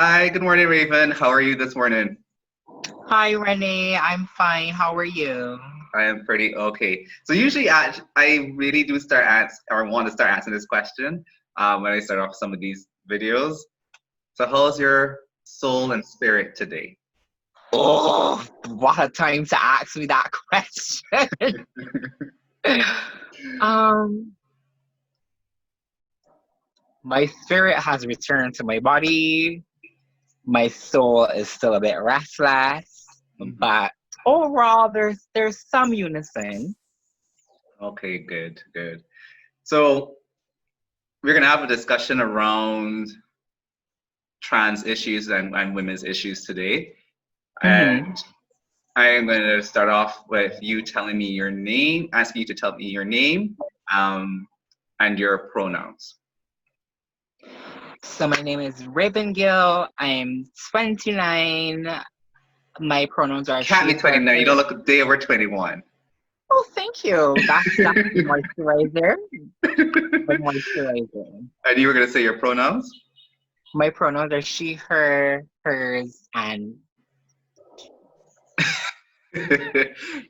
Hi, good morning, Raven. How are you this morning? Hi, Renee. I'm fine. How are you? I am pretty okay. So usually I really do start or want to start answering this question when I start off some of these videos. So how's your soul and spirit today? Oh, what a time to ask me that question. um, my spirit has returned to my body. My soul is still a bit restless, Mhm. but overall, there's some unison. Okay, good, good. So we're gonna have a discussion around trans issues and women's issues today. Mm-hmm. And I am going to start off with you telling me your name, asking you to tell me your name um, and your pronouns. So my name is Raven Gill. I'm 29. My pronouns are Can't be she, her. 29. You don't look a day over 21. Oh, thank you. That's the moisturizer. The moisturizer. And you were going to say your pronouns? My pronouns are she, her, hers, and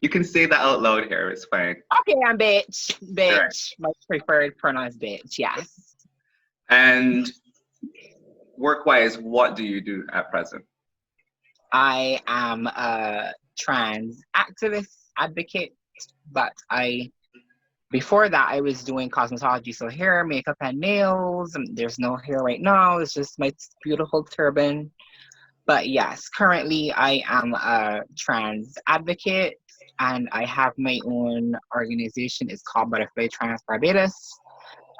You can say that out loud here. It's fine. okay, I'm bitch. All right. Bitch. My preferred pronoun is bitch. Yes. And work-wise, what do you do at present? I am a trans activist advocate, but I before that I was doing cosmetology, so hair, makeup, and nails. There's no hair right now. It's just my beautiful turban. But yes, currently I am a trans advocate and I have my own organization. It's called Butterfly Barbados.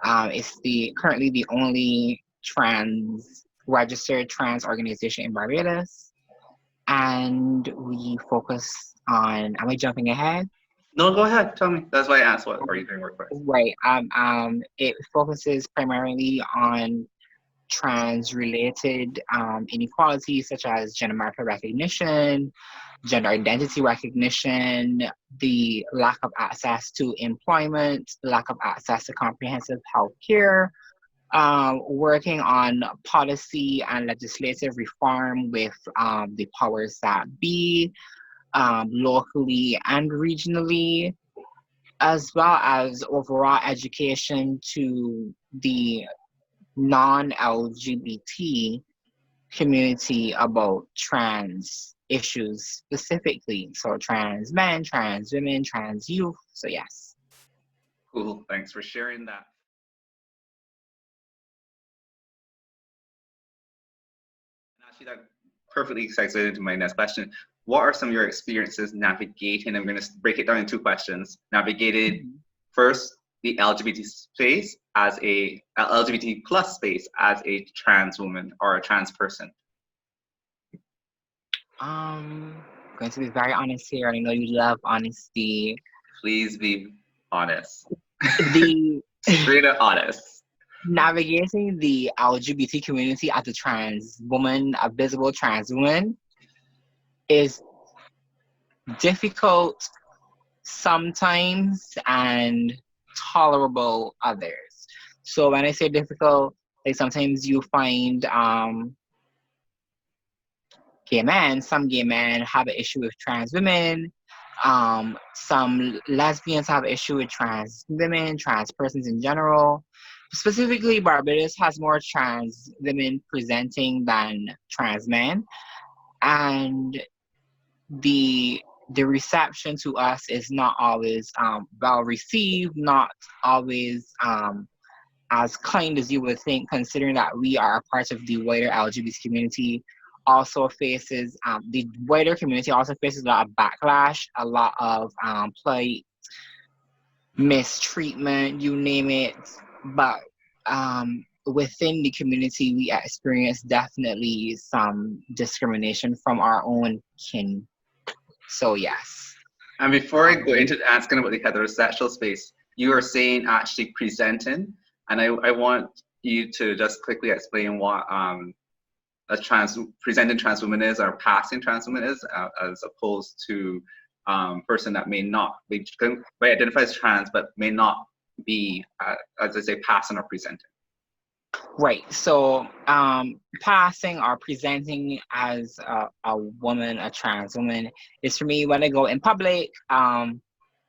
It's the currently the only trans registered trans organization in Barbados. And we focus on, am I jumping ahead? No, go ahead. Tell me. That's why I asked what are you doing work-wise? Right. It focuses primarily on trans related inequalities such as gender marker recognition, gender identity recognition, the lack of access to employment, lack of access to comprehensive health care, working on policy and legislative reform with the powers that be, locally and regionally, as well as overall education to the non LGBT community about trans issues specifically. So, trans men, trans women, trans youth. So, yes. Cool. Thanks for sharing that. And actually, that perfectly segues into my next question. What are some of your experiences navigating? I'm going to break it down in two questions. Navigated Mhm. first the LGBT space as a LGBT plus space as a trans woman or a trans person. Going to be very honest here. I know you love honesty. Please be honest, The straight up honest. navigating the LGBT community as a trans woman, a visible trans woman, is difficult sometimes and tolerable others. So when I say difficult, like sometimes you find some gay men have an issue with trans women. Some lesbians have an issue with trans women, trans persons in general. Specifically, Barbados has more trans women presenting than trans men, and the reception to us is not always well received, not always as kind as you would think, considering that we are a part of the wider LGBT community. Also faces the wider community also faces a lot of backlash, a lot of plight, mistreatment, you name it. But within the community, we experience definitely some discrimination from our own kin. So yes. And before I go Um, into asking about the heterosexual space, you are saying actually presenting, and I want you to just quickly explain what a trans presenting trans woman is or passing trans woman is, as opposed to person that may not be may identify as trans but may not be, as I say, passing or presenting. Right. So, passing or presenting as a woman, a trans woman, is for me when I go in public. I'm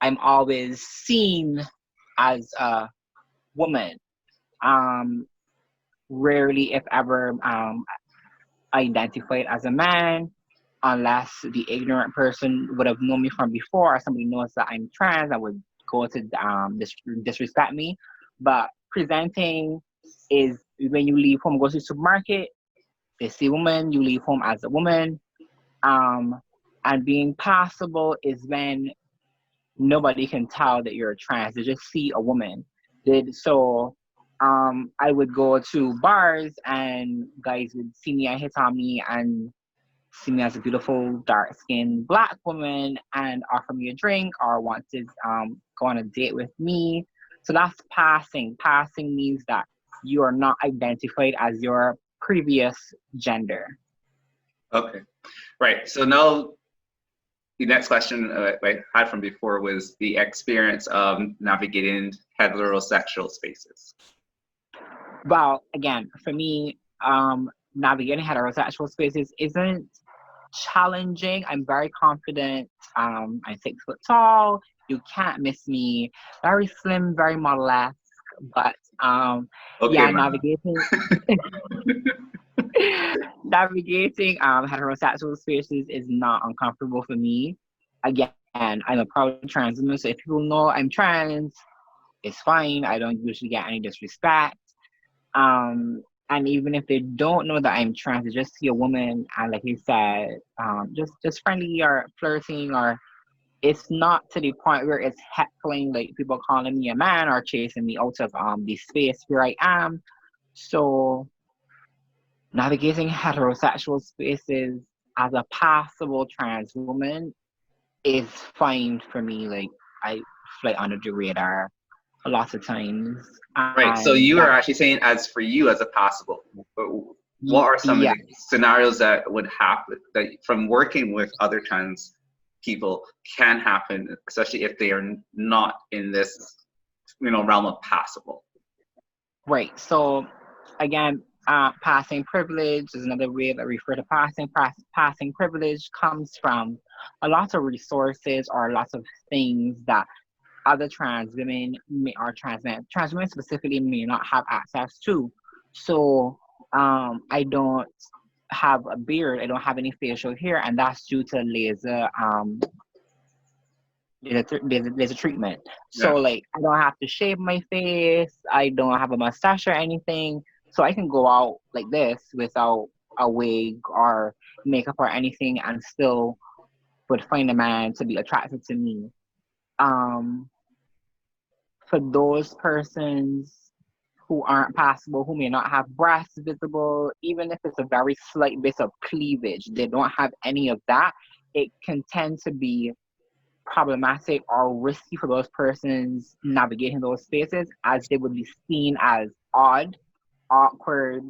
always seen as a woman. Um, Rarely, if ever, identified as a man, unless the ignorant person would have known me from before, or somebody knows that I'm trans, I would go to disrespect me. But presenting is when you leave home, go to the supermarket, they see woman, you leave home as a woman. Um, and being passable is when nobody can tell that you're trans. They just see a woman. I would go to bars and guys would see me and hit on me and see me as a beautiful dark skinned black woman and offer me a drink or want to go on a date with me. So that's passing. Passing means that you are not identified as your previous gender. Okay, right. So now the next question I had from before was the experience of navigating heterosexual spaces. Well, again, for me, navigating heterosexual spaces isn't challenging. I'm very confident. I'm 6 foot tall. You can't miss me. Very slim, very model-esque. But Okay, yeah, man. navigating heterosexual spaces is not uncomfortable for me. Again, I'm a proud trans woman, so if people know I'm trans, it's fine. I don't usually get any disrespect. And even if they don't know that I'm trans, they just see a woman and like you said, just friendly or flirting, or it's not to the point where it's heckling, like people calling me a man or chasing me out of the space where I am. So navigating heterosexual spaces as a passable trans woman is fine for me. Like I fly under the radar a lot of times, Right. So and you that are actually saying as for you as a possible, but what are some of yeah. the scenarios that would happen that from working with other trans people can happen, especially if they are not in this, realm of passable? Right. So again, passing privilege is another way that we refer to passing. Passing privilege comes from a lot of resources or lots of things that other trans women or trans women specifically may not have access to. So I don't have a beard. I don't have any facial hair, and that's due to laser treatment. So Yeah. like I don't have to shave my face. I don't have a mustache or anything. So I can go out like this without a wig or makeup or anything and still would find a man to be attracted to me. Um for those persons who aren't passable, who may not have breasts visible, even if it's a very slight bit of cleavage, they don't have any of that, it can tend to be problematic or risky for those persons navigating those spaces, as they would be seen as odd, awkward.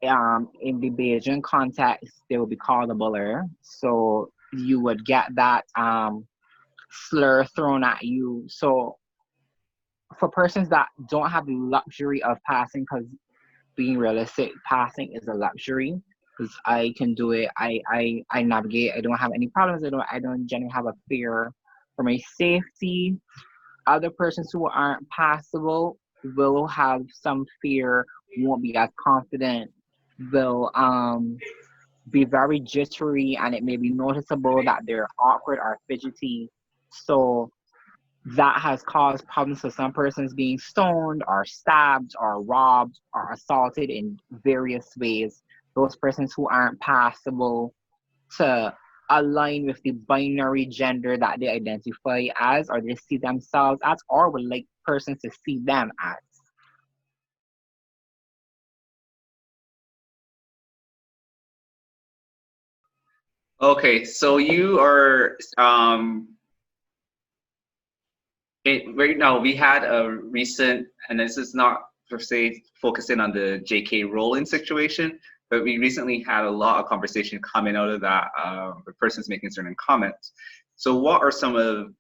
In the Bayesian context, they would be called a buller. So you would get that slur thrown at you. So for persons that don't have the luxury of passing, because being realistic, passing is a luxury. Because I can do it, I navigate. I don't have any problems. I don't generally have a fear for my safety. Other persons who aren't passable will have some fear, won't be as confident, will be very jittery, and it may be noticeable that they're awkward or fidgety. So that has caused problems for some persons being stoned or stabbed or robbed or assaulted in various ways. Those persons who aren't passable to align with the binary gender that they identify as or they see themselves as or would like persons to see them as. Okay, so you are right now we had a recent, and this is not per se focusing on the J.K. Rowling situation, but we recently had a lot of conversation coming out of that, the persons making certain comments. So what are some of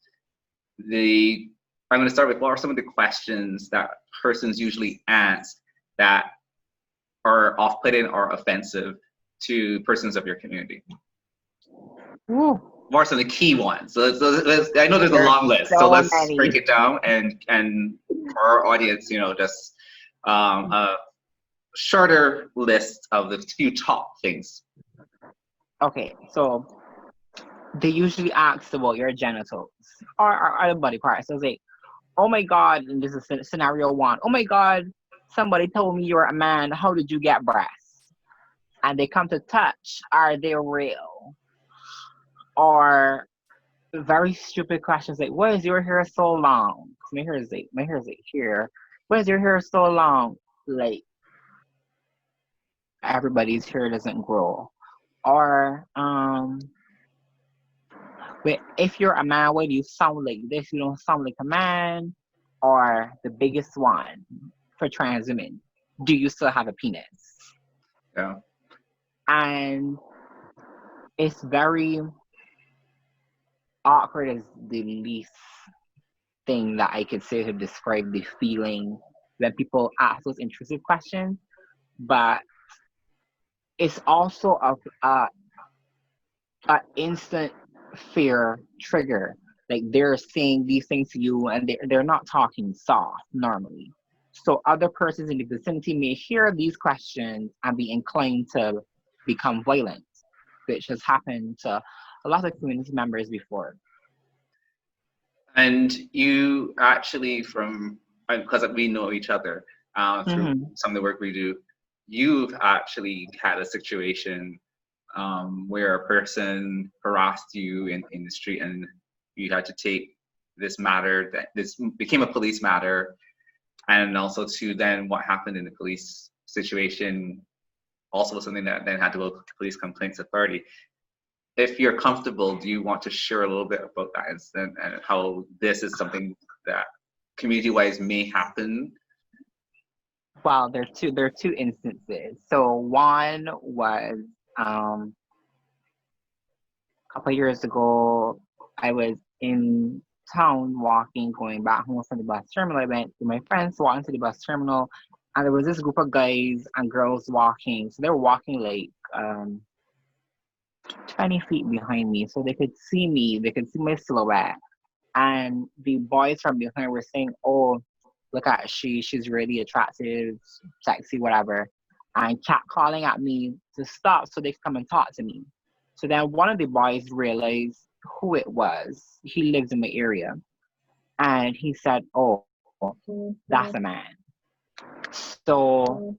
the, I'm going to start with what are some of the questions that persons usually ask that are off-putting or offensive to persons of your community? Ooh, What are some of the key ones? I know there's a there's long list, so so let's break many. it down and for our audience, just a shorter list of the few top things. Okay, so they usually ask about your genitals or other body parts. So it's like, oh my God, and this is scenario one. Oh my God, somebody told me you're a man. How did you get breasts? And they come to touch. Are they real? Or very stupid questions like, why is your hair so long? My hair is like here. Why is your hair so long? Like everybody's hair doesn't grow. Or but if you're a man, why do you sound like this? You don't sound like a man. Or the biggest one for trans women, do you still have a penis? Yeah. And it's very awkward is the least thing that I could say to describe the feeling when people ask those intrusive questions. But it's also a instant fear trigger. Like they're saying these things to you and they're not talking soft normally. So other persons in the vicinity may hear these questions and be inclined to become violent, which has happened to a lot of community members before. And you actually, because we know each other through Mm-hmm. some of the work we do, you've actually had a situation where a person harassed you in the street and you had to take this matter, that this became a police matter, and also to then what happened in the police situation also was something that then had to go to the police complaints authority. If you're comfortable, do you want to share a little bit about that incident and how this is something that community-wise may happen? Well, there are two instances. So one was a couple of years ago. I was in town walking, going back home from the bus terminal. I went with my friends walking to the bus terminal, and there was this group of guys and girls walking. So they were walking like 20 feet behind me, so they could see me. They could see my silhouette. And the boys from behind were saying, "Oh, look at she's really attractive, sexy, whatever," and kept calling at me to stop so they could come and talk to me. So then one of the boys realized who it was. He lives in my area, and he said, "Oh, that's a man." So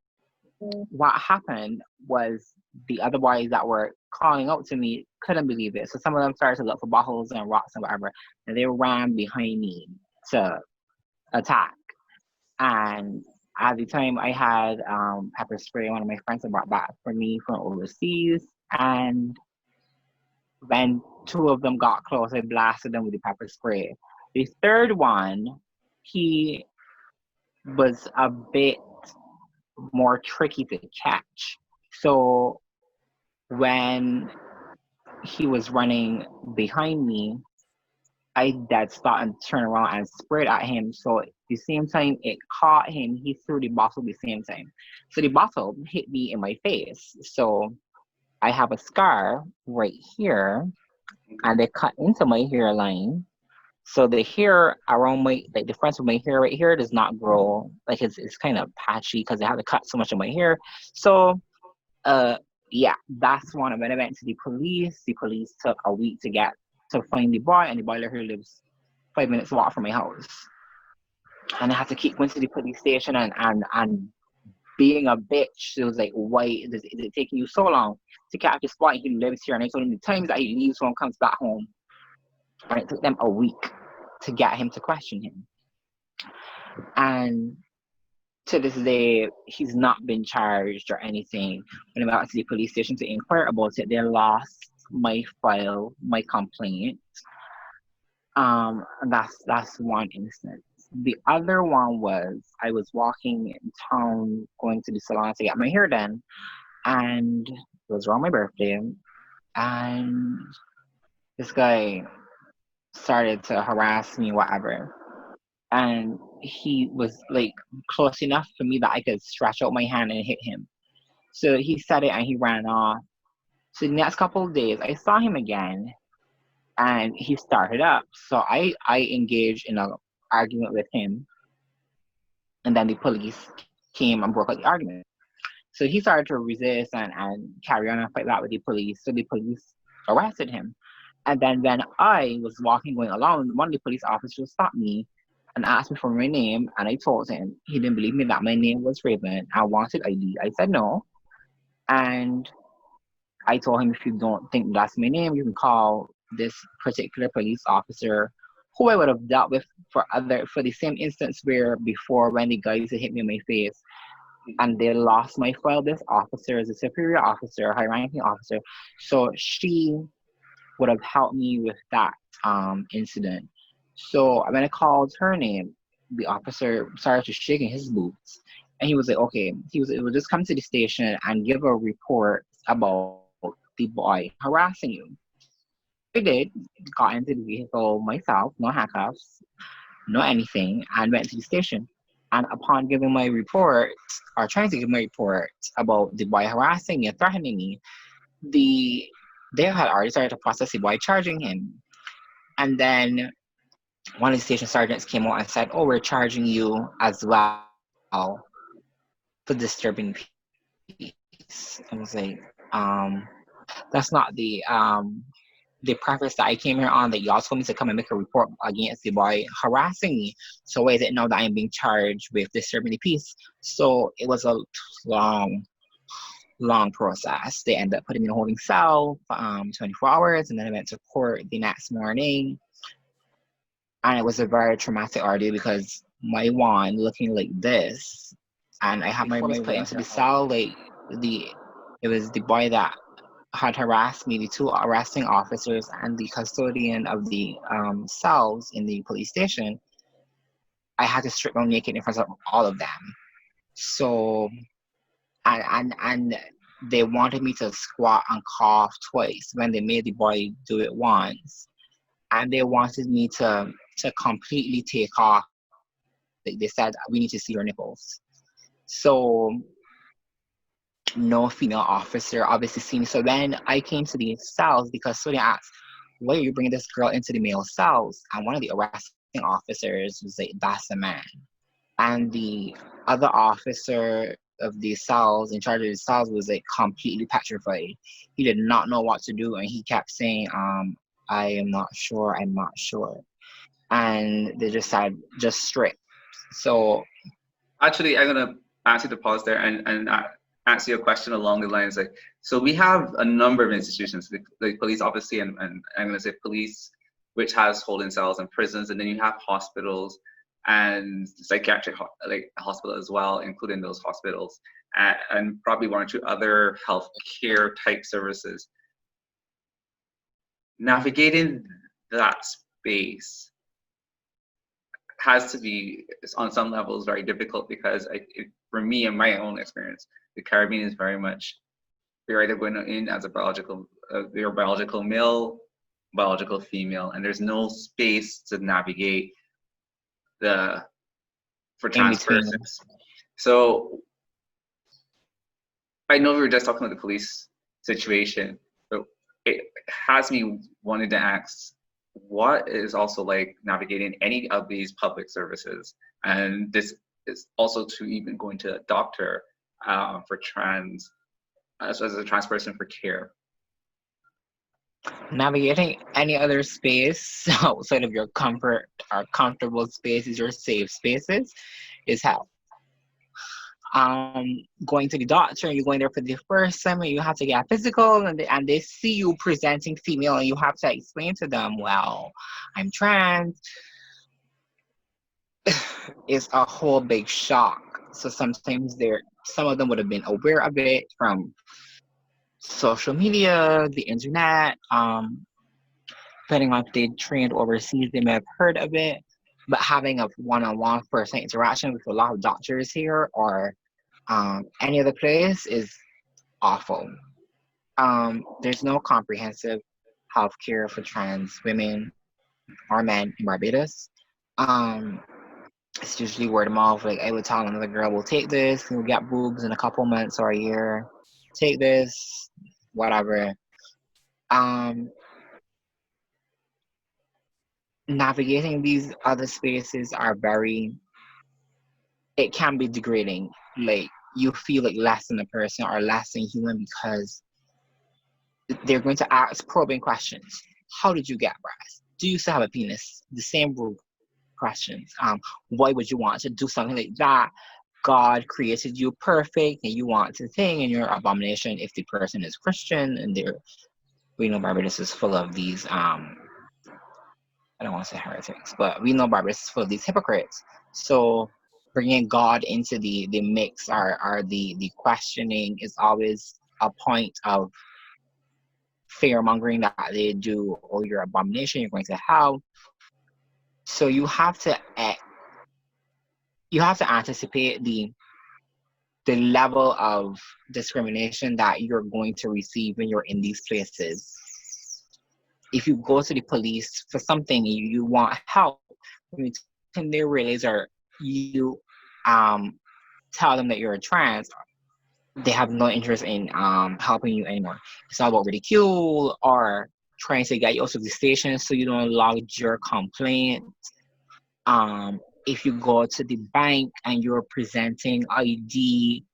what happened was the other boys that were calling out to me couldn't believe it. So some of them started to look for bottles and rocks and whatever, and they ran behind me to attack. And at the time, I had pepper spray. One of my friends had brought back for me from overseas, and when two of them got close, I blasted them with the pepper spray. The third one, he was a bit more tricky to catch. So when he was running behind me, I dead stop and turn around and sprayed at him. So at the same time it caught him, he threw the bottle at the same time. So the bottle hit me in my face. So I have a scar right here, and it cut into my hairline. So the hair around my, like the front of my hair right here does not grow. Like it's kind of patchy because I had to cut so much of my hair. So uh yeah, that's one. When I went to the police took a week to find the boy, and the boy literally lives 5 minutes walk from my house. And I had to keep going to the police station and being a bitch. It was like, why is it taking you so long to catch this boy? He lives here, and I told him the times that he leaves home comes back home, and it took them a week to get him to question him. And to this day, he's not been charged or anything. When I went to the police station to inquire about it, they lost my file, my complaint. And that's one instance. The other one was I was walking in town, going to the salon to get my hair done, and it was around my birthday, and this guy started to harass me, whatever. And he was like close enough for me that I could stretch out my hand and hit him. So he said it and he ran off. So the next couple of days, I saw him again, and he started up. So I engaged in a argument with him, and then the police came and broke up the argument. So he started to resist and carry on and fight that with the police. So the police arrested him. And then when I was walking, going along, one of the police officers stopped me and asked me for my name. And I told him he didn't believe me that my name was Raven. I wanted ID. I said no. And I told him, if you don't think that's my name, you can call this particular police officer who I would have dealt with for the same instance where before when the guys had hit me in my face and they lost my file. This officer is a superior officer, high ranking officer. So she would have helped me with that incident. So when I called her name, the officer started to shaking his boots. And he was like, okay, it will just come to the station and give a report about the boy harassing you. I did, got into the vehicle myself, no handcuffs, no anything, and went to the station. And upon giving my report, or trying to give my report about the boy harassing me and threatening me, the they had already started to process the boy charging him. And then one of the station sergeants came out and said, "Oh, we're charging you as well for disturbing peace." I was like, that's not the preface that I came here on, that y'all told me to come and make a report against the boy harassing me. So why is it now that I'm being charged with disturbing the peace? So it was a long, long process. They ended up putting me in a holding cell for 24 hours, and then I went to court the next morning. And it was a very traumatic ordeal because my wand looking like this, and I had my was put into the cell, like the it was the boy that had harassed me, the two arresting officers and the custodian of the cells in the police station. I had to strip down naked in front of all of them. So, and they wanted me to squat and cough twice when they made the boy do it once. And they wanted me to completely take off. They said, we need to see your nipples. So no female officer obviously seen me. So when I came to the cells, because somebody asked, why are you bringing this girl into the male cells? And one of the arresting officers was like, that's a man. And the other officer of the cells, in charge of the cells, was like completely petrified. He did not know what to do, and he kept saying, I am not sure, I'm not sure. And they just said, just strip. So Actually, I'm gonna ask you to pause there and answer your question along the lines like, so we have a number of institutions, the police obviously, and I'm gonna say police, which has holding cells and prisons, and then you have hospitals and psychiatric like hospital as well, including those hospitals, and probably one or two other healthcare type services. Navigating that space has to be on some levels very difficult because for me in my own experience, the Caribbean is very much you're either going in as a you're biological male, biological female, and there's no space to navigate for in trans between. persons. So I know we were just talking about the police situation, but it has me wanting to ask what is also like navigating any of these public services, and this is also to even going to a doctor for trans as a trans person for care. Navigating any other space outside of your comfort or comfortable spaces, your safe spaces, is hell. Going to the doctor, you're going there for the first time, and you have to get physical, and they see you presenting female, and you have to explain to them, well, I'm trans. It's a whole big shock. So sometimes some of them would have been aware of it from social media, the internet, depending on if they trained overseas, they may have heard of it. But having a one-on-one person interaction with a lot of doctors here or any other place is awful. There's no comprehensive healthcare for trans women or men in Barbados. Um, It's usually word of mouth. Like I would tell another girl, "We'll take this. You'll get boobs in a couple months or a year. Take this, whatever." Um, Navigating these other spaces are very. It can be degrading. Like you feel like less than a person or less than human because they're going to ask probing questions. How did you get breast? Do you still have a penis? The same rude questions. Why would you want to do something like that? God created you perfect and you want to thing and you're an abomination if the person is Christian and they're we know Barbados is full of these I don't want to say heretics, but we know Barbados is full of these hypocrites. So bringing God into the mix or the questioning is always a point of fear mongering that they do, or your abomination, you're going to hell. So you have to anticipate the level of discrimination that you're going to receive when you're in these places. If you go to the police for something you want help, when you can they realize or you tell them that you're a trans, they have no interest in helping you anymore. It's all about ridicule or trying to get you out of the station so you don't lodge your complaint. If you go to the bank and you're presenting ID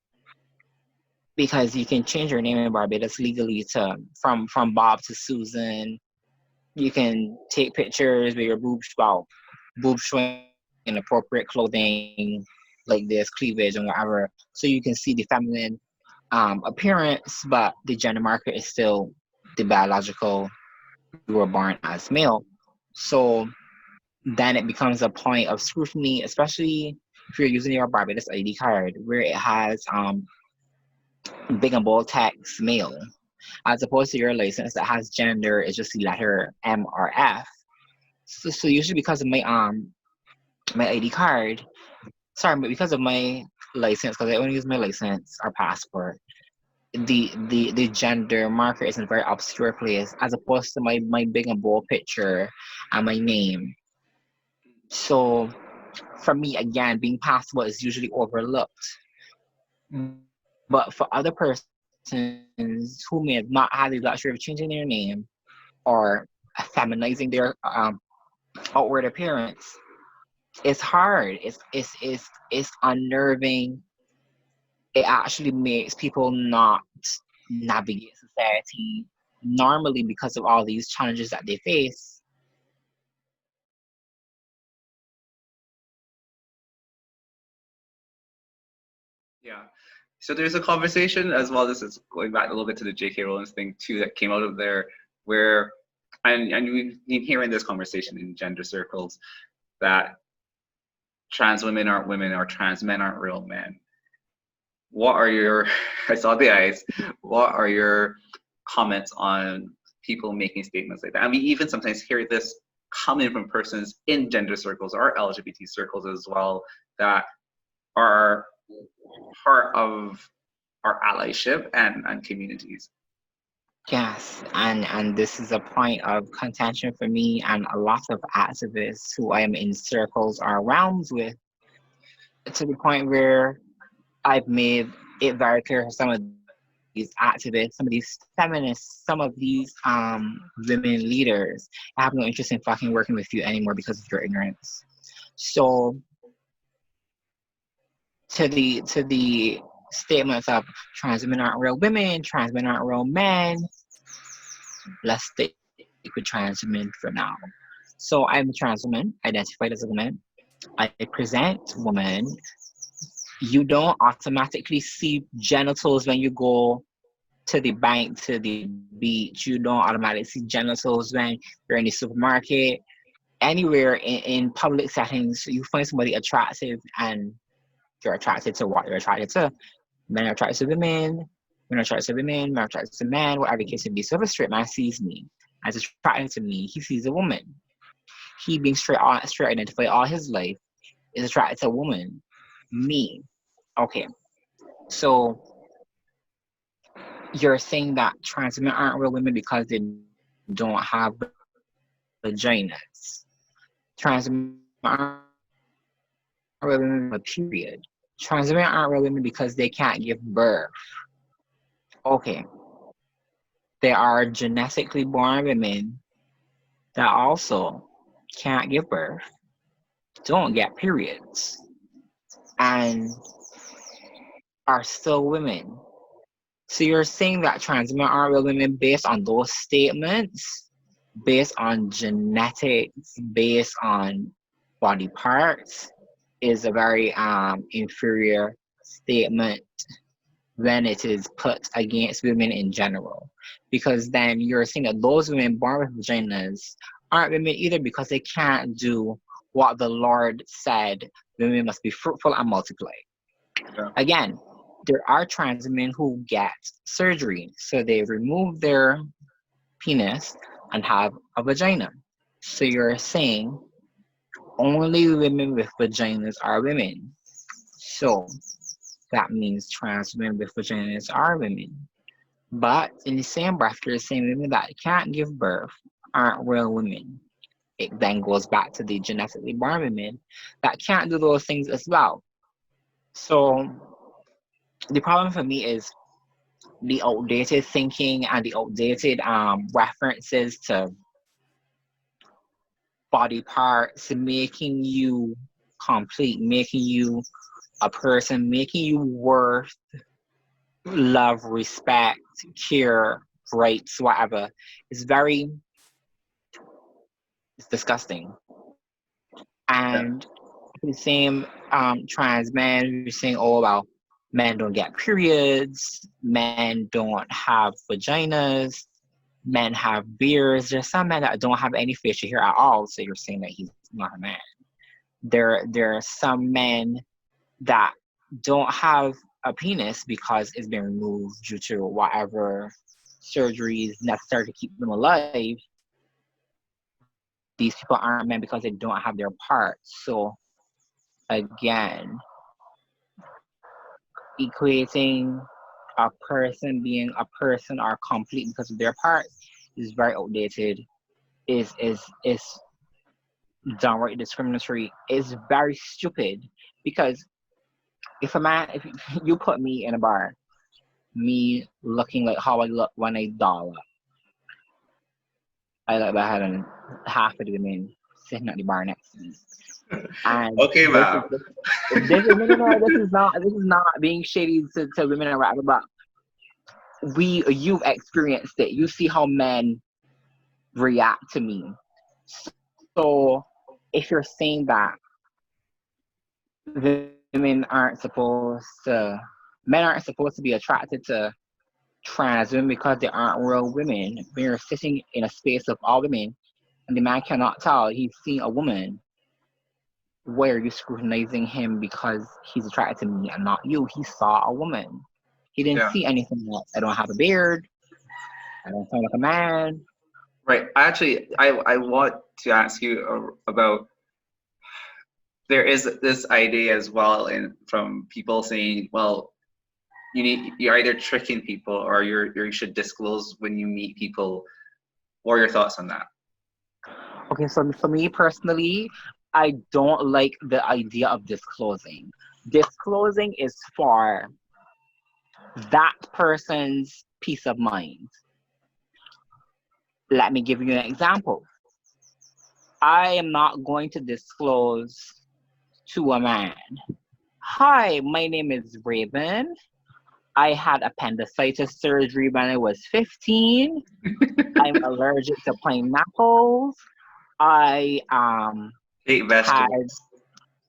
because you can change your name in Barbados legally to from Bob to Susan. You can take pictures with your boobs showing inappropriate clothing like this, cleavage and whatever, so you can see the feminine appearance, but the gender marker is still the biological. You were born as male, so then it becomes a point of scrutiny, especially if you're using your Barbados ID card where it has big and bold text male, as opposed to your license that has gender is just the letter M or F. So usually because of my ID card, sorry, but because of my license, because I only use my license or passport, the gender marker is in a very obscure place, as opposed to my big and bold picture and my name. So for me, again, being passable is usually overlooked. But for other persons who may have not had the luxury of changing their name or feminizing their outward appearance, it's hard. It's unnerving. It actually makes people not navigate society normally because of all these challenges that they face. Yeah. So there's a conversation as well. This is going back a little bit to the J.K. Rowling's thing too that came out of there, where and we've been hearing this conversation in gender circles that trans women aren't women or trans men aren't real men. What are your I saw the eyes. What are your comments on people making statements like that? And we even sometimes hear this coming from persons in gender circles or LGBT circles as well that are part of our allyship and communities. Yes, and this is a point of contention for me and a lot of activists who I am in circles or realms with, to the point where I've made it very clear for some of these activists, some of these feminists, some of these women leaders, I have no interest in fucking working with you anymore because of your ignorance. So to the statements of trans women aren't real women, trans men aren't real men, let's stick with trans women for now. So I'm a trans woman, identified as a woman. I present woman. You don't automatically see genitals when you go to the bank, to the beach. You don't automatically see genitals when you're in the supermarket. Anywhere in public settings, you find somebody attractive and you're attracted to what you're attracted to. Men are attracted to women, women are attracted to women, men are attracted to men, whatever the case may be. So if a straight man sees me as attracted to me, he sees a woman. He being straight identified all his life is attracted to a woman. Me. Okay. So you're saying that trans women aren't real women because they don't have vaginas. Trans women aren't real women because they don't have real women with a period. Trans women aren't real women because they can't give birth. Okay, there are genetically born women that also can't give birth, don't get periods, and are still women. So you're saying that trans women aren't real women based on those statements, based on genetics, based on body parts, is a very inferior statement when it is put against women in general. Because then you're saying that those women born with vaginas aren't women either because they can't do what the Lord said women must be fruitful and multiply. Yeah. Again, there are trans women who get surgery. So they remove their penis and have a vagina. So you're saying only women with vaginas are women. So that means trans women with vaginas are women. But in the same breath, you're saying women that can't give birth aren't real women. It then goes back to the genetically born women that can't do those things as well. So the problem for me is the outdated thinking and the outdated references to body parts, making you complete, making you a person, making you worth love, respect, care, rights, whatever. It's very, it's disgusting. Yeah. And the same trans men who's saying, oh, well, men don't get periods, men don't have vaginas, men have beards. There's some men that don't have any facial hair at all, so you're saying that he's not a man. There are some men that don't have a penis because it's been removed due to whatever surgeries necessary to keep them alive. These people aren't men because they don't have their parts. So again, equating a person being a person or complete because of their parts is very outdated. Is downright discriminatory. Is very stupid because if a man, if you put me in a bar, me looking like how I look when I doll up, I look like I had half of the women sitting at the bar next to me. And Okay, ma'am. this is no, this is not being shady to women or whatever, but you've experienced it. You see how men react to me. So if you're saying that women aren't supposed to, men aren't supposed to be attracted to trans women because they aren't real women, when you're sitting in a space of all women and the man cannot tell he's seeing a woman, why are you scrutinizing him because he's attracted to me and not you? He saw a woman. He didn't Yeah. see anything else. I don't have a beard. I don't sound like a man. Right. Actually, I want to ask you about, there is this idea as well in from people saying, well, you're either tricking people or you should disclose when you meet people. What are your thoughts on that? Okay, so for me personally, I don't like the idea of disclosing. Disclosing is for that person's peace of mind. Let me give you an example. I am not going to disclose to a man, hi, my name is Raven. I had appendicitis surgery when I was 15. I'm allergic to pineapples. I Hate had vegetables.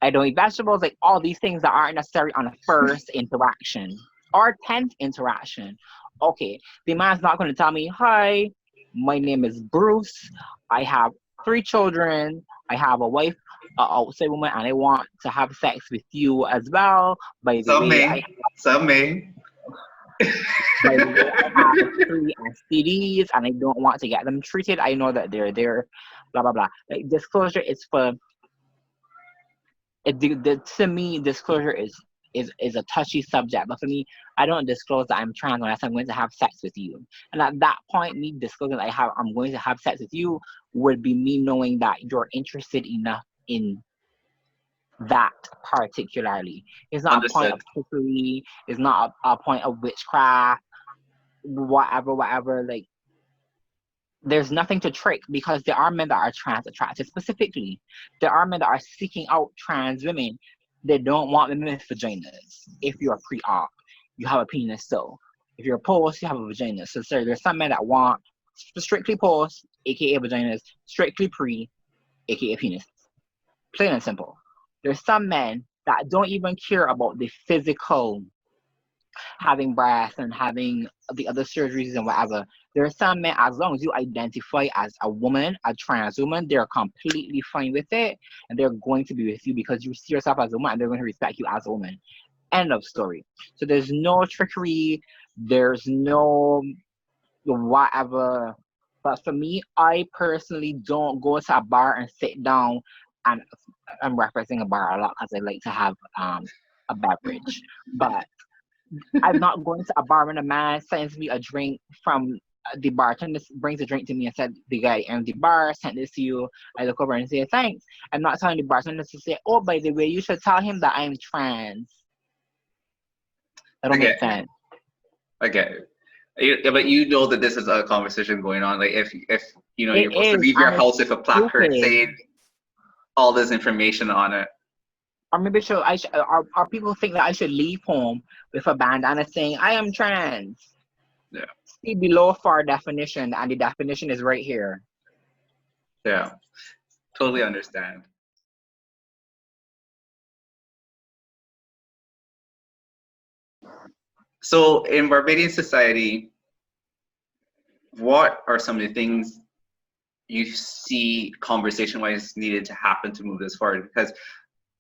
I don't eat vegetables, like all these things that aren't necessary on a first interaction or 10th interaction. Okay, the man's not going to tell me, hi, my name is Bruce. I have 3 children. I have a wife, an outside woman, and I want to have sex with you as well. By the Some way, may, some may. I have 3 STDs and I don't want to get them treated. I know that they're there, blah blah blah. Like disclosure is for to me, disclosure is a touchy subject. But for me, I don't disclose that I'm trans unless I'm going to have sex with you. And at that point, me disclosing that I'm going to have sex with you would be me knowing that you're interested enough in that particularly. It's not a point Understood. of trickery. It's not a point of witchcraft. Whatever. Like, there's nothing to trick because there are men that are trans attracted specifically. There are men that are seeking out trans women. They don't want women with vaginas. If you're pre-op, you have a penis still. If you're post, you have a vagina. So there's some men that want strictly post, aka vaginas, strictly pre, aka penis. Plain and simple. There's some men that don't even care about the physical, having breasts and having the other surgeries and whatever. There are some men, as long as you identify as a woman, a trans woman, they're completely fine with it, and they're going to be with you because you see yourself as a woman and they're going to respect you as a woman. End of story. So there's no trickery, there's no whatever. But for me, I personally don't go to a bar and sit down, and I'm referencing a bar a lot because I like to have a beverage. But I'm not going to a bar when a man sends me a drink from the bartender brings a drink to me and said, the guy in the bar sent this to you. I look over and say, thanks. I'm not telling the bartender to say, oh, by the way, you should tell him that I'm trans. That don't make sense. I get it. But you know that this is a conversation going on. Like if you know It you're supposed to is, leave your and it's house with a placard stupid. saying all this information on it. Or maybe or people think that I should leave home with a bandana saying, I am trans. Yeah. See below for our definition, and the definition is right here. Yeah. Totally understand. So in Barbadian society, what are some of the things you see conversation-wise needed to happen to move this forward? Because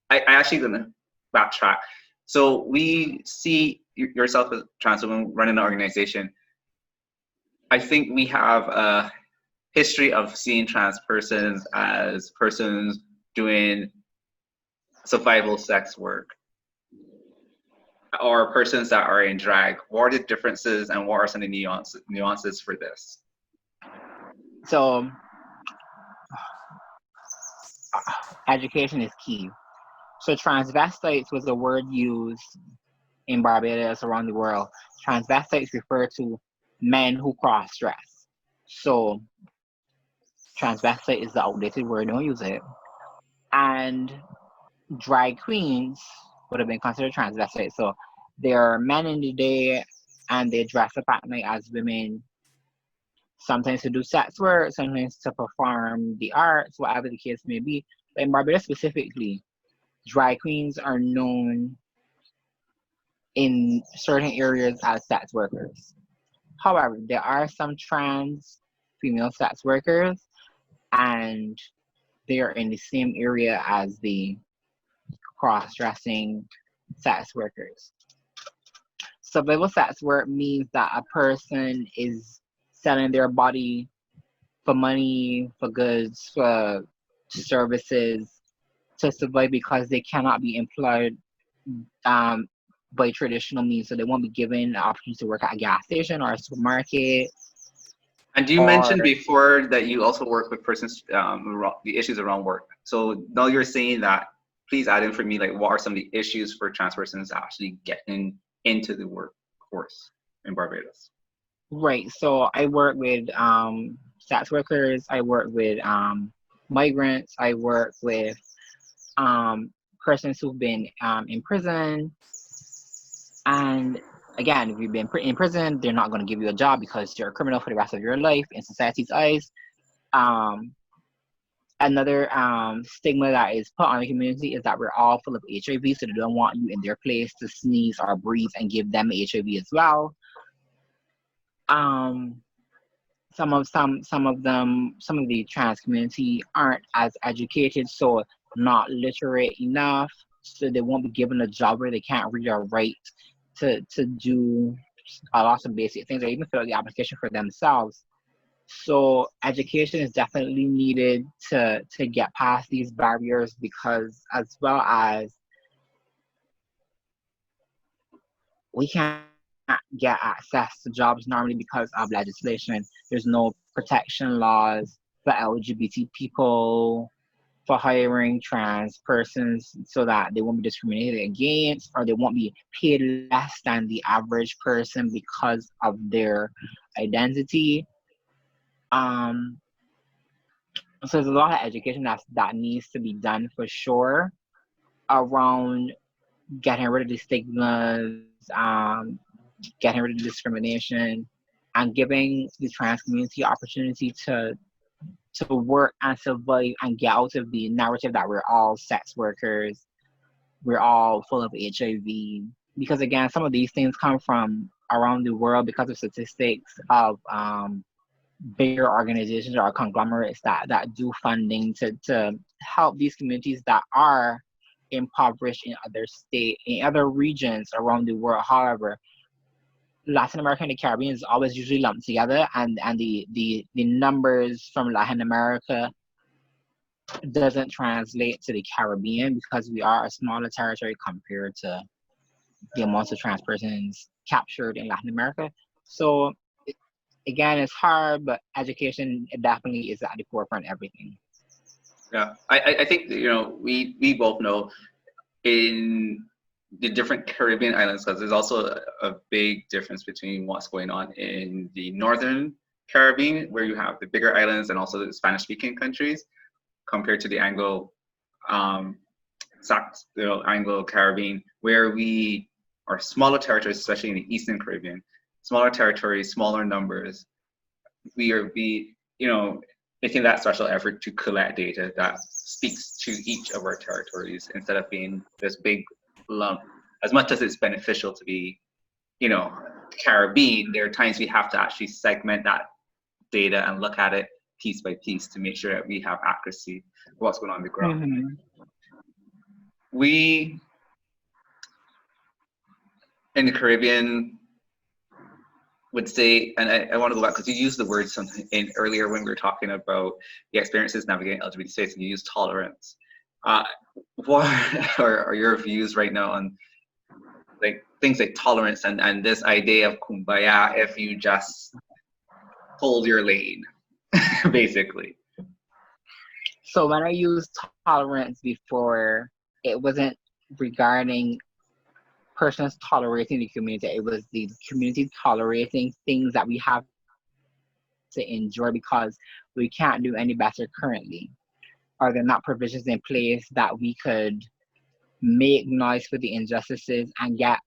I actually gonna backtrack. So we see yourself as a trans woman running an organization. I think we have a history of seeing trans persons as persons doing survival sex work or persons that are in drag. What are the differences and what are some of the nuances for this? So education is key. So transvestites was a word used in Barbados around the world. Transvestites refer to men who cross-dress. So transvestite is the outdated word, don't use it. And drag queens would have been considered transvestite. So they're men in the day and they dress up at night as women, sometimes to do sex work, sometimes to perform the arts, whatever the case may be. But in Barbados specifically, drag queens are known in certain areas as sex workers. However, there are some trans female sex workers, and they are in the same area as the cross-dressing sex workers. Survival sex work means that a person is selling their body for money, for goods, for services to survive because they cannot be employed um, by traditional means. So they won't be given the opportunity to work at a gas station or a supermarket. And you Or mentioned before that you also work with persons, the issues around work. So now you're saying that, please add in for me, like what are some of the issues for trans persons actually getting into the workforce in Barbados? right, so I work with sex workers. I work with migrants. I work with persons who've been in prison. And again, if you've been in prison, they're not going to give you a job because you're a criminal for the rest of your life in society's eyes. Um, Another stigma that is put on the community is that we're all full of HIV, so they don't want you in their place to sneeze or breathe and give them HIV as well. Um, some of the trans community aren't as educated, so not literate enough, so they won't be given a job where they can't read or write to do a lot of basic things or even fill out the application for themselves. So education is definitely needed to get past these barriers, because as well as we can't get access to jobs normally because of legislation. There's no protection laws for LGBT people. for hiring trans persons so that they won't be discriminated against, or they won't be paid less than the average person because of their identity. Um, so there's a lot of education that needs to be done for sure around getting rid of the stigmas, getting rid of the discrimination, and giving the trans community opportunity to work and survive and get out of the narrative that we're all sex workers, we're all full of HIV. Because again, some of these things come from around the world because of statistics of bigger organizations or conglomerates that do funding to help these communities that are impoverished in other regions around the world. However, Latin America and the Caribbean is always usually lumped together, and the numbers from Latin America doesn't translate to the Caribbean because we are a smaller territory compared to the amount of trans persons captured in Latin America. So again, it's hard, but education definitely is at the forefront of everything. Yeah, I think we both know in the different Caribbean islands, because there's also a big difference between what's going on in the northern Caribbean, where you have the bigger islands and also the Spanish-speaking countries, compared to the Anglo-Caribbean, where we are smaller territories, especially in the Eastern Caribbean, smaller territories, smaller numbers. We are making that special effort to collect data that speaks to each of our territories instead of being this big lump. As much as it's beneficial to be, Caribbean, there are times we have to actually segment that data and look at it piece by piece to make sure that we have accuracy of what's going on the ground. Mm-hmm. We, in the Caribbean, would say, and I want to go back because you used the word something earlier when we were talking about the experiences navigating LGBT space, and you used tolerance. What are your views right now on things like tolerance and this idea of kumbaya if you just hold your lane, basically? So when I used tolerance before, it wasn't regarding persons tolerating the community. It was the community tolerating things that we have to endure because we can't do any better currently. Are there not provisions in place that we could make noise for the injustices and get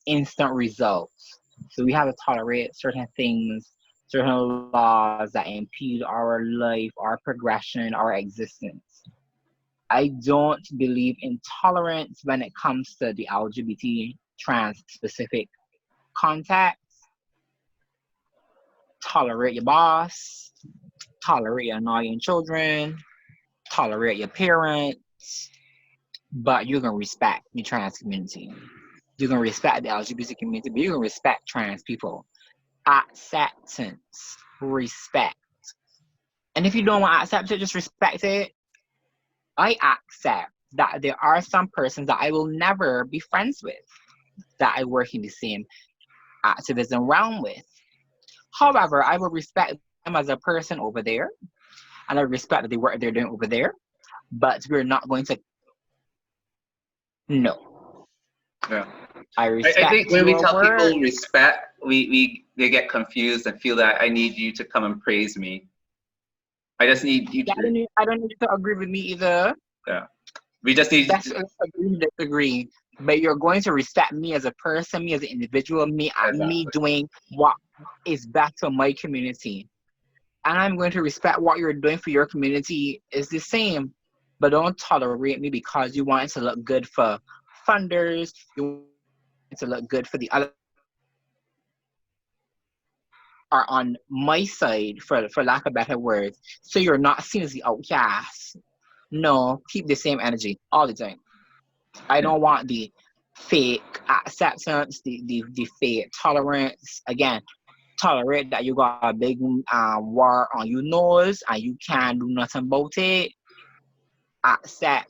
instant results? So we have to tolerate certain things, certain laws that impede our life, our progression, our existence. I don't believe in tolerance when it comes to the LGBT trans specific context. Tolerate your boss, tolerate your annoying children, tolerate your parents, but you can respect the trans community. You can respect the LGBT community, but you can respect trans people. Acceptance, respect. And if you don't want to accept it, just respect it. I accept that there are some persons that I will never be friends with, that I work in the same activism realm with. However, I will respect them as a person over there, and I respect the work they're doing over there, but we're not going to, no. Yeah. I respect I think when we your tell work. people respect, they get confused and feel that I need you to come and praise me. I just need you to. I don't need you to agree with me either. Yeah. We just need. That's agree to disagree. But you're going to respect me as a person, me as an individual, me doing what is best for my community. And I'm going to respect what you're doing for your community is the same. But don't tolerate me because you want it to look good for funders, you want it to look good for the other are on my side, for lack of better words, so you're not seen as the outcast. No, keep the same energy all the time. I don't want the fake acceptance, the fake tolerance. Again, tolerate that you got a big war on your nose and you can't do nothing about it. Accept,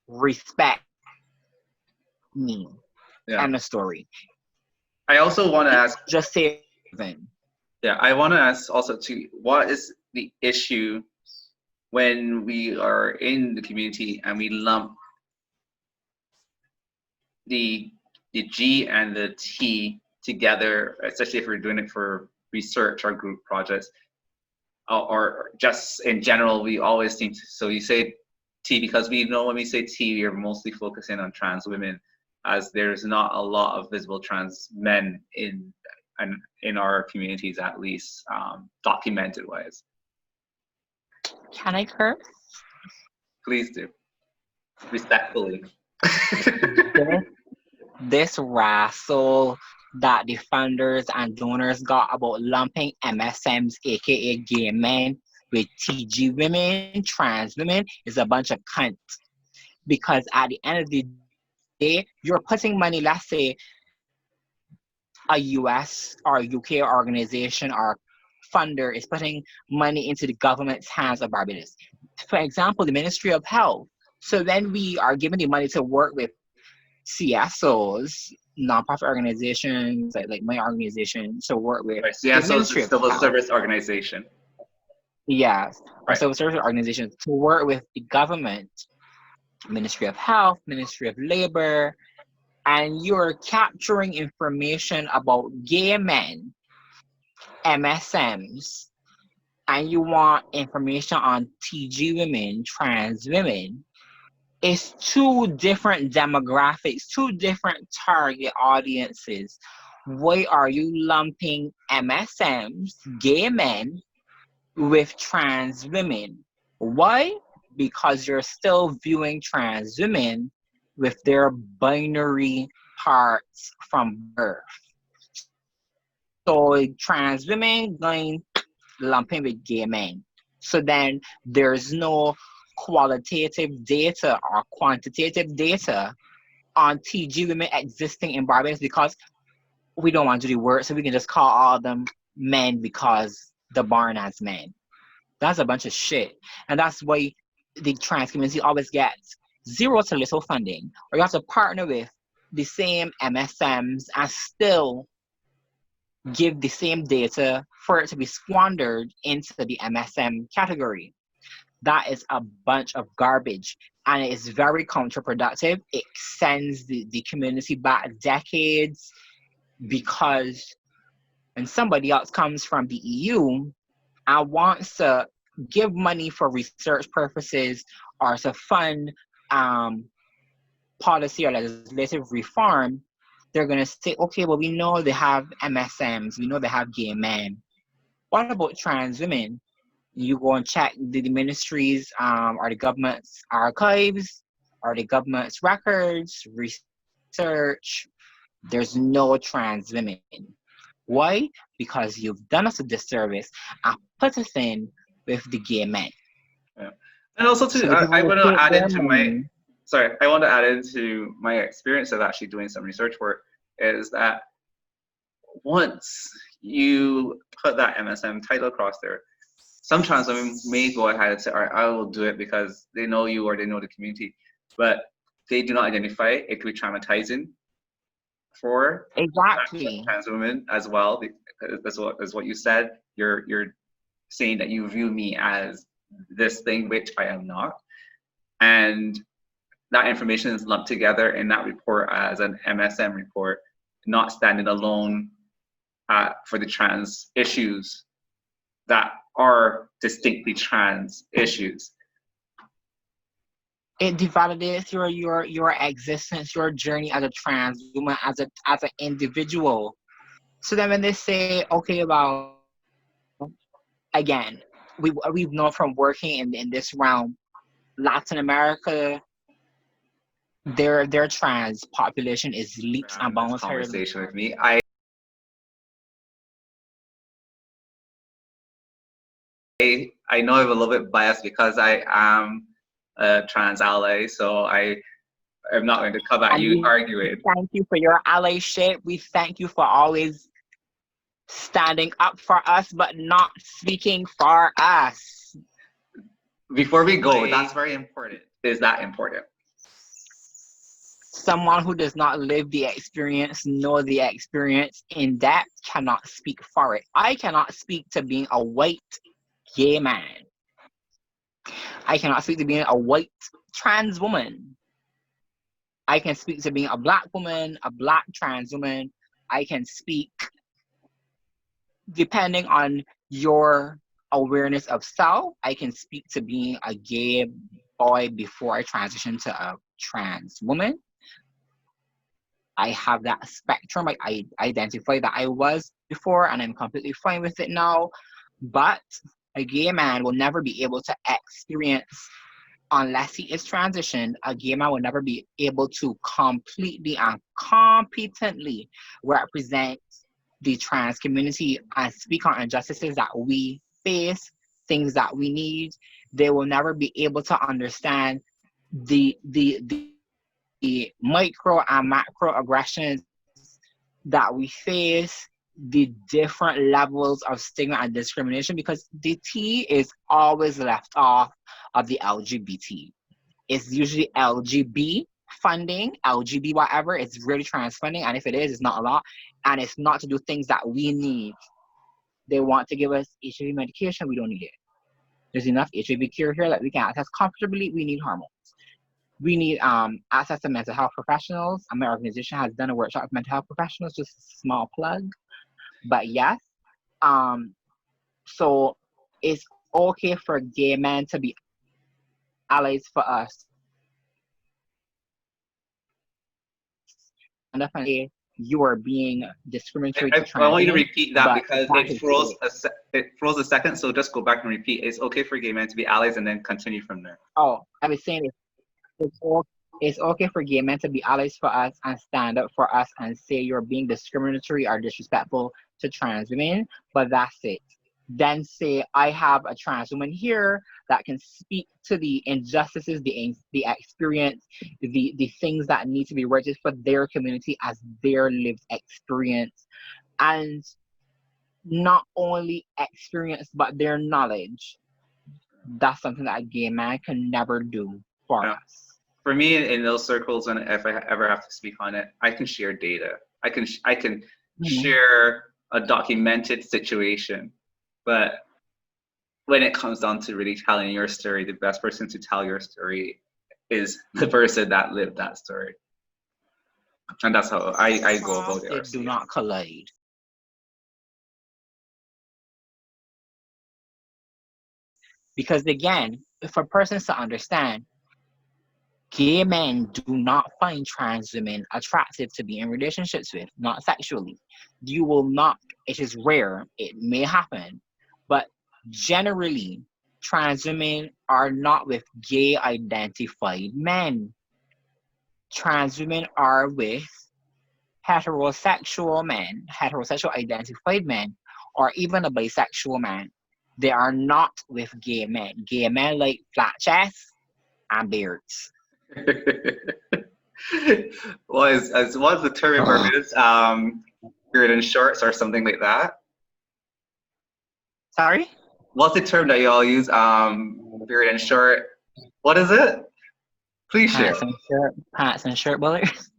respect me. Yeah. End of story. I also want to ask. Just say then. Yeah, I want to ask also too, what is the issue when we are in the community and we lump the G and the T together, especially if we're doing it for research or group projects, or just in general, we always think, so you say T because we know when we say T, we are mostly focusing on trans women, as there's not a lot of visible trans men in our communities, at least documented wise. Can I curse? Please do, respectfully. This wrestle that the funders and donors got about lumping MSMs, aka gay men, with TG women, trans women, is a bunch of cunt. Because at the end of the day, you're putting money, let's say, a US or UK organization or funder is putting money into the government's hands of Barbados. For example, the Ministry of Health. So then we are given the money to work with CSOs, nonprofit organizations, like my organization, to work with Right, the CSO is a Ministry of civil Health. service organization. Yes, or Right. civil service organizations to work with the government, Ministry of Health, Ministry of Labor, and you're capturing information about gay men, MSMs, and you want information on TG women, trans women. It's two different demographics, two different target audiences. Why are you lumping MSMs, gay men, with trans women? Why? Because you're still viewing trans women with their binary parts from birth. So trans women going lumping with gay men. So then there's no qualitative data or quantitative data on TG women existing in Barbados because we don't want to do the work, so we can just call all them men because they're born as men. That's a bunch of shit. And that's why the trans community always gets zero to little funding, or you have to partner with the same MSMs and still give the same data for it to be squandered into the MSM category. That is a bunch of garbage and it is very counterproductive. It sends the community back decades because when somebody else comes from the EU and wants to give money for research purposes or to fund policy or legislative reform, they're going to say, okay, well, we know they have MSMs, we know they have gay men. What about trans women? You go and check the ministries or the government's archives or the government's records, research. There's no trans women. Why? Because you've done us a disservice and put us in with the gay men. Yeah. And also too, So I want to add into money. I want to add into my experience of actually doing some research work is that once you put that MSM title across there, some trans women may go ahead and say, all right, I will do it because they know you or they know the community, but they do not identify it. It could be traumatizing for Exactly. trans women as well. As what you said, you're saying that you view me as this thing, which I am not. And that information is lumped together in that report as an MSM report, not standing alone for the trans issues that are distinctly trans issues. It devalidates your existence, your journey as a trans woman, as an individual. So then when they say, okay, well, again, we've known from working in this realm, Latin America, their trans population is leaps and bounds higher. Conversation with me. I know I'm a little bit biased because I am a trans ally, so I'm not going to come at you arguing. Thank you for your allyship. We thank you for always standing up for us, but not speaking for us. Before we go, that's very important. Is that important? Someone who does not live the experience, know the experience in depth, cannot speak for it. I cannot speak to being a white gay man. I cannot speak to being a white trans woman. I can speak to being a black woman, a black trans woman. I can speak depending on your awareness of self. I can speak to being a gay boy before I transition to a trans woman. I have that spectrum. I identify that I was before and I'm completely fine with it now. But a gay man will never be able to experience, unless he is transitioned, a gay man will never be able to completely and competently represent the trans community and speak on injustices that we face, things that we need. They will never be able to understand the micro and macro aggressions that we face, the different levels of stigma and discrimination, because the T is always left off of the LGBT. It's usually LGB funding, LGB whatever. It's really trans funding, and if it is, it's not a lot, and it's not to do things that we need. They want to give us HIV medication. We don't need it. There's enough HIV cure here that we can access comfortably. We need hormones. We need access to mental health professionals. And my organization has done a workshop with mental health professionals, just a small plug. But yes, so it's okay for gay men to be allies for us. And definitely you are being discriminatory to I want you to trans repeat that women, because that it froze a second, so just go back and repeat. It's okay for gay men to be allies and then continue from there. Oh, I was saying it's okay for gay men to be allies for us and stand up for us and say you're being discriminatory or disrespectful to trans women, but that's it. Then say, I have a trans woman here that can speak to the injustices, the experience, the things that need to be registered for their community as their lived experience. And not only experience, but their knowledge. That's something that a gay man can never do for us. For me, in those circles, and if I ever have to speak on it, I can share data. I can share a documented situation. But when it comes down to really telling your story, the best person to tell your story is the person that lived that story. And that's how I go about it. They do not collide. Because again, for persons to understand, gay men do not find trans women attractive to be in relationships with, not sexually. You will not, it is rare, it may happen, but generally, trans women are not with gay identified men. Trans women are with heterosexual men, heterosexual identified men, or even a bisexual man. They are not with gay men. Gay men like flat chests and beards. What's the term in Barbados? Beard and shorts or something like that? Sorry? What's the term that you all use? Beard and short. What is it? Please share. Pants and shirt bullets.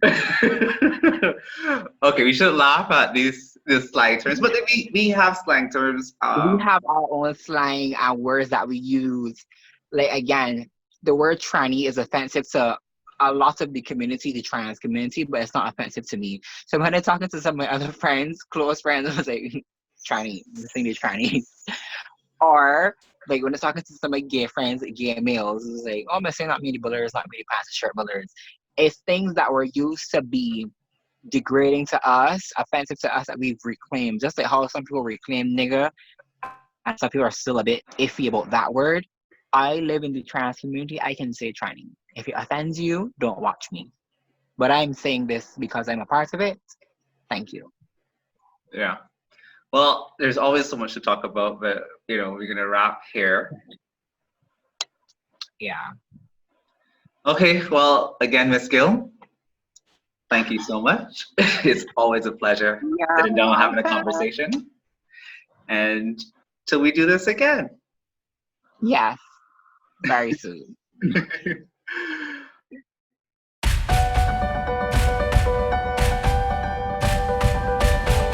Okay, we should laugh at these slang terms, but we have slang terms. We have our own slang and words that we use. Like again, the word tranny is offensive to a lot of the community, the trans community, but it's not offensive to me. So when I'm talking to some of my other friends, close friends, I was like, tranny, this thing is tranny. Or like when I'm talking to some of my gay friends, gay males, it's like, oh, I'm saying not many bullets, not many pants and shirt bullets. It's things that were used to be degrading to us, offensive to us, that we've reclaimed. Just like how some people reclaim nigger, and some people are still a bit iffy about that word. I live in the trans community. I can say tranny. If it offends you, don't watch me. But I'm saying this because I'm a part of it. Thank you. Yeah. Well, there's always so much to talk about, but we're gonna wrap here. Yeah. Okay. Well, again, Miss Gill, thank you so much. It's always a pleasure sitting down and having a conversation. And till we do this again. Yes. Very soon.